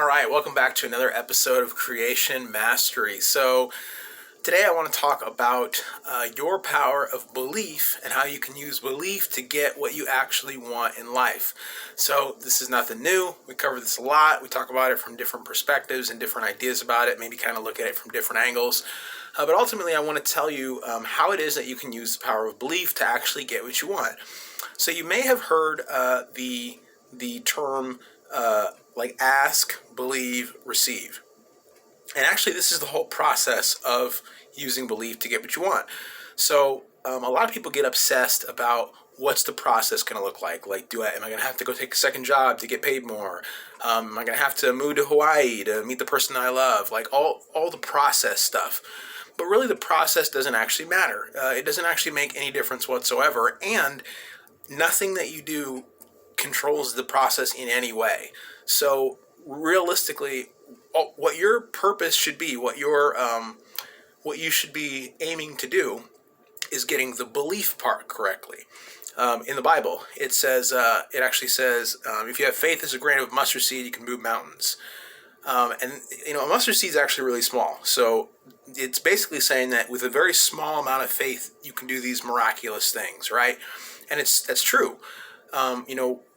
All right, welcome back to another episode of Creation Mastery. So, today I want to talk about your power of belief and how you can use belief to get what you actually want in life. So, this is nothing new. We cover this a lot. We talk about it from different perspectives and different ideas about it, maybe kind of look at it from different angles. But ultimately, I want to tell you how it is that you can use the power of belief to actually get what you want. So, you may have heard the term like ask, believe, receive. And actually, this is the whole process of using belief to get what you want. So a lot of people get obsessed about what's the process going to look like. Like, am I going to have to go take a second job to get paid more? Am I going to have to move to Hawaii to meet the person I love? Like all the process stuff. But really, the process doesn't actually matter. It doesn't actually make any difference whatsoever. And nothing that you do controls the process in any way. So realistically, what your purpose should be, what you should be aiming to do, is getting the belief part correctly. In the Bible, it actually says, if you have faith as a grain of mustard seed, you can move mountains. And a mustard seed is actually really small. So it's basically saying that with a very small amount of faith, you can do these miraculous things, right? And that's true.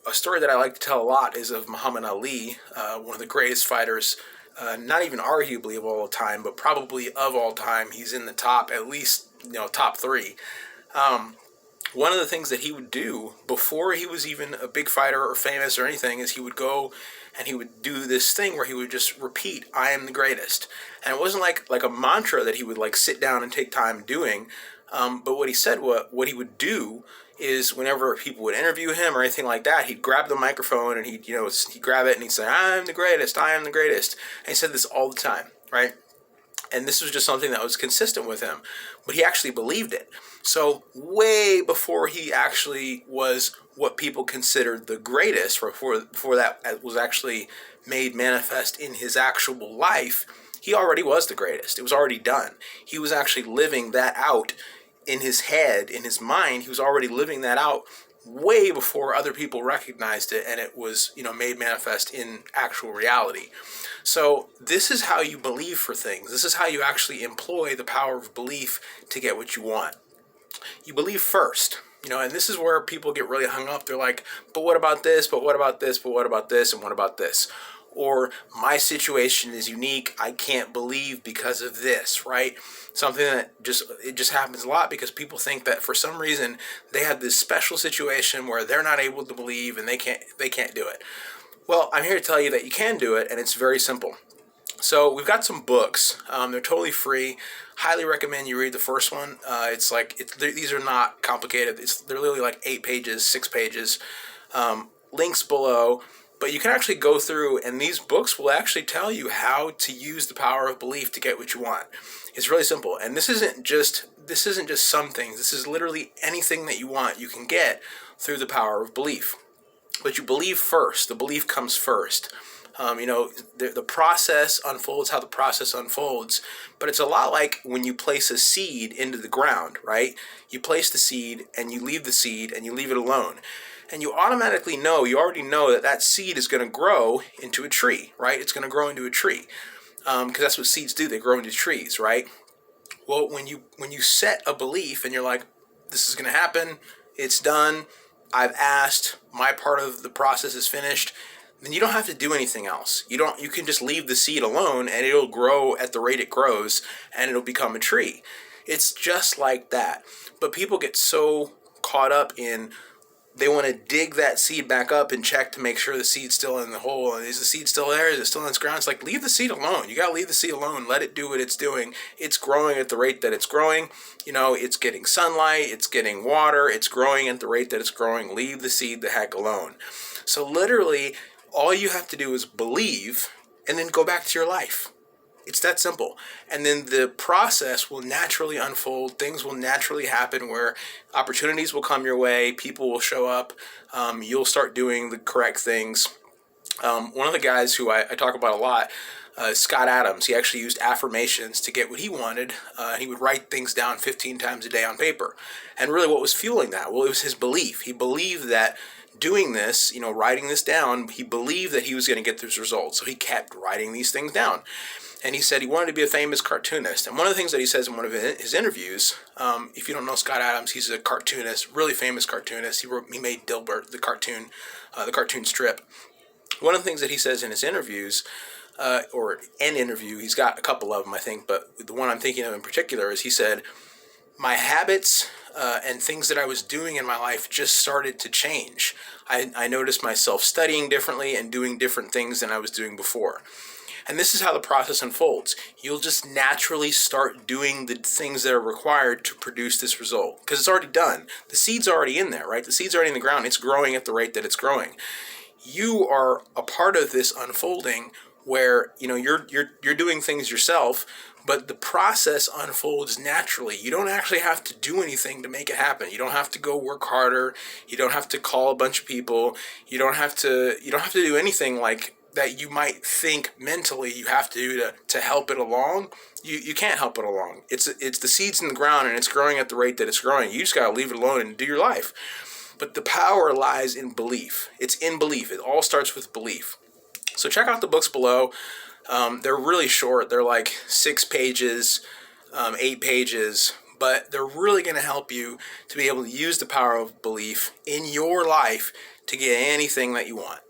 A story that I like to tell a lot is of Muhammad Ali, one of the greatest fighters, not even arguably of all time, but probably of all time. He's in the top, at least, top three. One of the things that he would do before he was even a big fighter or famous or anything is he would go and he would do this thing where he would just repeat, "I am the greatest." And it wasn't like a mantra that he would like sit down and take time doing. But what he said, what he would do is whenever people would interview him or anything like that, he'd grab the microphone and he'd grab it and he'd say, "I am the greatest, I am the greatest." And he said this all the time, right? And this was just something that was consistent with him. But he actually believed it. So way before he actually was what people considered the greatest, or before that was actually made manifest in his actual life, he already was the greatest. It was already done. He was actually living that out in his head, in his mind. He was already living that out way before other people recognized it, and it was made manifest in actual reality. So this is how you believe for things. This is how you actually employ the power of belief to get what you want. You believe first, and this is where people get really hung up. They're like, but what about this? But what about this? But what about this? And what about this? Or my situation is unique. I can't believe because of this, right? Something that just happens a lot because people think that for some reason they have this special situation where they're not able to believe and they can't do it. Well, I'm here to tell you that you can do it, and it's very simple. So we've got some books. They're totally free. Highly recommend you read the first one. These are not complicated. They're literally like 8 pages, 6 pages. Links below. But you can actually go through, and these books will actually tell you how to use the power of belief to get what you want. It's really simple. And this isn't just some things. This is literally anything that you want you can get through the power of belief. But you believe first. The belief comes first. The process unfolds how the process unfolds. But it's a lot like when you place a seed into the ground, right? You place the seed and you leave the seed and you leave it alone. And you already know that seed is going to grow into a tree, right? It's going to grow into a tree because that's what seeds do. They grow into trees, right? Well, when you set a belief and you're like, this is going to happen, it's done, I've asked, my part of the process is finished, then you don't have to do anything else. You can just leave the seed alone and it'll grow at the rate it grows and it'll become a tree. It's just like that. But people get so caught up in they want to dig that seed back up and check to make sure the seed's still in the hole. Is the seed still there? Is it still in its ground? It's like, leave the seed alone. You got to leave the seed alone. Let it do what it's doing. It's growing at the rate that it's growing. It's getting sunlight. It's getting water. It's growing at the rate that it's growing. Leave the seed the heck alone. So literally, all you have to do is believe and then go back to your life. It's that simple. And then the process will naturally unfold. Things will naturally happen where opportunities will come your way. People will show up. You'll start doing the correct things. One of the guys who I talk about a lot, Scott Adams, he actually used affirmations to get what he wanted. He would write things down 15 times a day on paper. And really what was fueling that? Well, it was his belief. He believed that doing this, writing this down, he believed that he was going to get these results. So he kept writing these things down. And he said he wanted to be a famous cartoonist. And one of the things that he says in one of his interviews, if you don't know Scott Adams, he's a cartoonist, really famous cartoonist. He made Dilbert, the cartoon strip. One of the things that he says in his interviews, or an interview, he's got a couple of them, I think, but the one I'm thinking of in particular is he said, my habits and things that I was doing in my life just started to change. I noticed myself studying differently and doing different things than I was doing before. And this is how the process unfolds. You'll just naturally start doing the things that are required to produce this result, because it's already done. The seed's already in there, right? The seed's already in the ground. It's growing at the rate that it's growing. You are a part of this unfolding where, you're doing things yourself, but the process unfolds naturally. You don't actually have to do anything to make it happen. You don't have to go work harder. You don't have to call a bunch of people. You don't have to do anything like that you might think mentally you have to do to help it along. You can't help it along. It's the seeds in the ground, and it's growing at the rate that it's growing. You just got to leave it alone and do your life. But the power lies in belief. It's in belief. It all starts with belief. So check out the books below. They're really short. They're like 6 pages, 8 pages, but they're really going to help you to be able to use the power of belief in your life to get anything that you want.